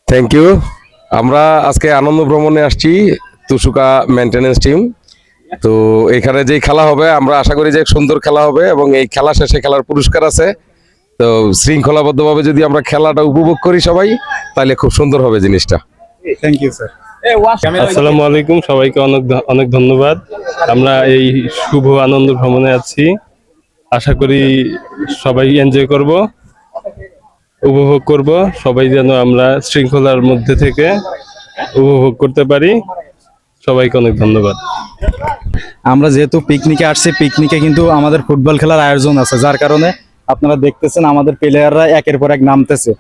Thank you. আমরা আজকে আনন্দ ভ্রমণে আসছি, তুসুকা মেইনটেনেন্স টিম। তো এখানে যে খেলা হবে আমরা আশা করি যে সুন্দর খেলা হবে এবং এই খেলা শেষে খেলার পুরস্কার আছে। তো শৃঙ্খলাবদ্ধভাবে যদি আমরা খেলাটা উপভোগ করি সবাই, তাহলে খুব সুন্দর হবে জিনিসটা। Thank you sir. আসসালামু আলাইকুম, সবাইকে অনেক অনেক ধন্যবাদ। আমরা এই শুভ আনন্দ ভ্রমণে আছি, আশা করি সবাই এনজয় করব, উপভোগ করব। সবাই যেন আমরা শৃঙ্খলার মধ্যে থেকে উপভোগ করতে পারি। সবাইকে অনেক ধন্যবাদ। আমরা যেহেতু পিকনিকে আসছি, পিকনিকে কিন্তু আমাদের ফুটবল খেলার আয়োজন আছে, যার কারণে আপনারা দেখতেছেন আমাদের প্লেয়াররা একের পর এক নামতেছে।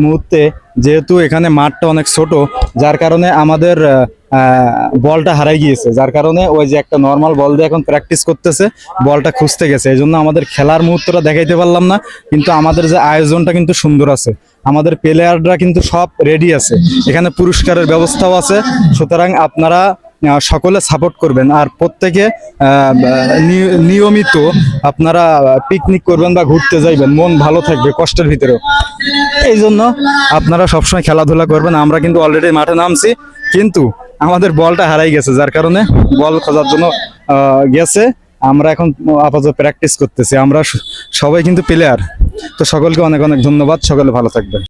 মুহূর্তে যেহেতু এখানে মাঠটা অনেক ছোট, যার কারণে আমাদের বলটা হারাই গিয়েছে, যার কারণে ওই যে একটা নর্মাল বল দিয়ে এখন প্র্যাকটিস করতেছে, বলটা খুঁজতে গেছে। এই জন্য আমাদের খেলার মুহূর্তটা দেখাইতে পারলাম না, কিন্তু আমাদের যে আয়োজনটা কিন্তু সুন্দর আছে। আমাদের প্লেয়াররা কিন্তু সব রেডি আছে, এখানে পুরস্কারের ব্যবস্থাও আছে। সুতরাং আপনারা সকলে সাপোর্ট করবেন, আর প্রত্যেকে নিয়মিত আপনারা পিকনিক করবেন বা ঘুরতে যাইবেন, মন ভালো থাকবে কষ্টের ভিতরেও। এই জন্য আপনারা সবসময় খেলাধুলা করবেন। আমরা কিন্তু অলরেডি মাঠে নামছি, কিন্তু আমাদের বলটা হারাই গেছে, যার কারণে বল খোঁজার জন্য গেছে। আমরা এখন আপাতত প্র্যাকটিস করতেছি। আমরা সবাই কিন্তু প্লেয়ার। তো সকলকে অনেক অনেক ধন্যবাদ, সকলে ভালো থাকবেন।